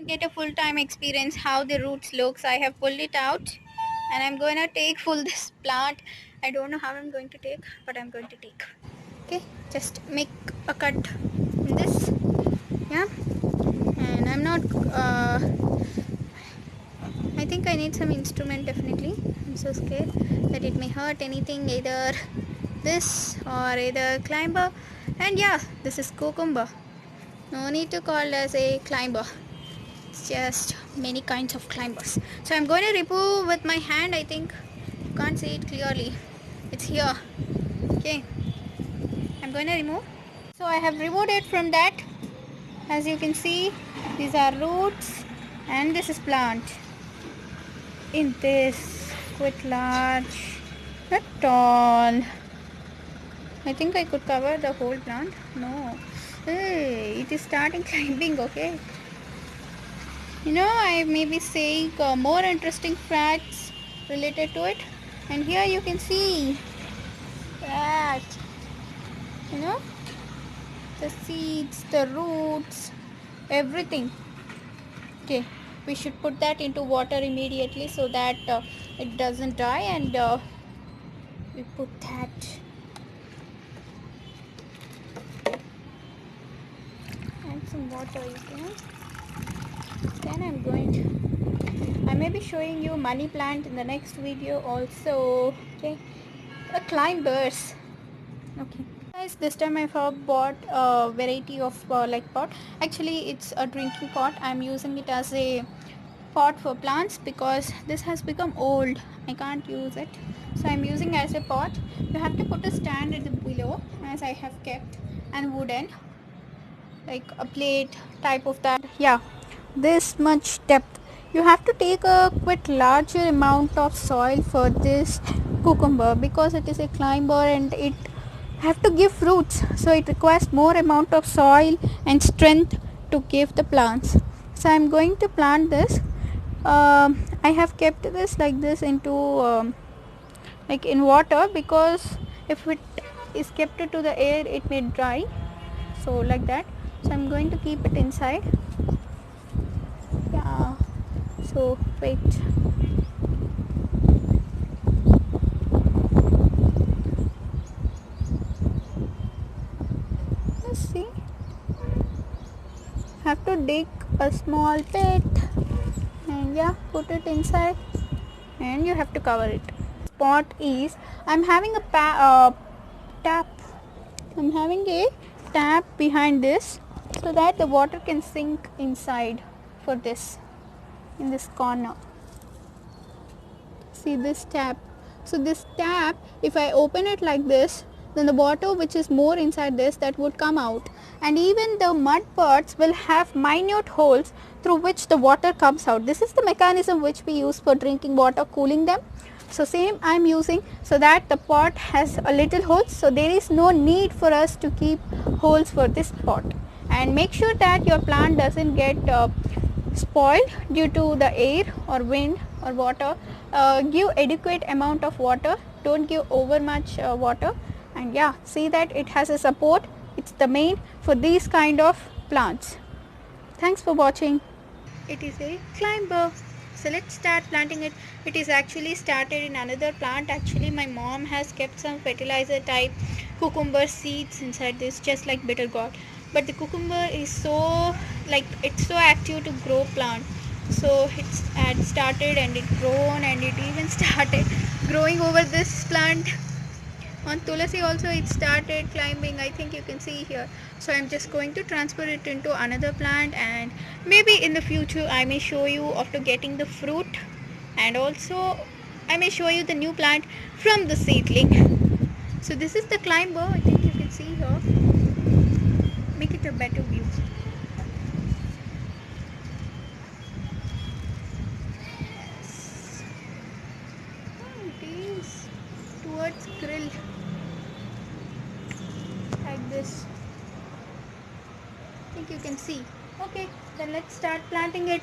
Get a full-time experience how the roots looks. I have pulled it out and I'm going to take full this plant. I don't know how I'm going to take, but I'm going to take. Okay, just make a cut in this. Yeah, and I'm not I think I need some instrument definitely. I'm so scared that it may hurt anything, either this or either climber. And yeah, this is cucumber. No need to call it as a climber. It's just many kinds of climbers. So I'm going to remove with my hand. I think you can't see it clearly. It's here. Okay, I'm going to remove. So I have removed it from that. As you can see, these are roots and this is plant. In this quite large, not tall. I think I could cover the whole plant. No. Hey, it is starting climbing. Okay, I may be saying more interesting facts related to it, and here you can see that you know the seeds, the roots, everything. Okay, we should put that into water immediately so that it doesn't die, and we put that. Add some water, then I may be showing you money plant in the next video also. Okay, climbers. Okay guys, this time I have bought a variety of like pot. Actually it's a drinking pot. I'm using it as a pot for plants because this has become old. I can't use it, so I'm using as a pot. You have to put a stand at the below, as I have kept, and wooden, like a plate type of that. Yeah, this much depth. You have to take a quite larger amount of soil for this cucumber because it is a climber and it have to give fruits, so it requires more amount of soil and strength to give the plants. So I'm going to plant this. I have kept this like this into like in water, because if it is kept to the air it may dry, so like that. So I'm going to keep it inside. Yeah, so wait. Let's see, have to dig a small pit and yeah, put it inside, and you have to cover it. Spot is, I'm having a tap. I'm having a tap behind this so that the water can sink inside for this, in this corner. See this tap. So this tap, if I open it like this, then the water which is more inside this, that would come out, and even the mud pots will have minute holes through which the water comes out. This is the mechanism which we use for drinking water, cooling them. So same I am using, so that the pot has a little holes, so there is no need for us to keep holes for this pot. And make sure that your plant doesn't get spoiled due to the air or wind or water. Give adequate amount of water, don't give over much water, and yeah, see that it has a support. It's the main for these kind of plants. Thanks for watching. It is a climber, so let's start planting it. It is actually started in another plant. Actually my mom has kept some fertilizer type cucumber seeds inside this, just like bitter gourd, but the cucumber is so, like, it's so active to grow plant, so it's had started and it grown, and it even started growing over this plant. On tulasi also it started climbing, I think you can see here. So I'm just going to transfer it into another plant, and maybe in the future I may show you after getting the fruit, and also I may show you the new plant from the seedling. So this is the climber, I think you can see here. Make it a better view. It is towards grill, like this. I think you can see. Okay, then let's start planting it.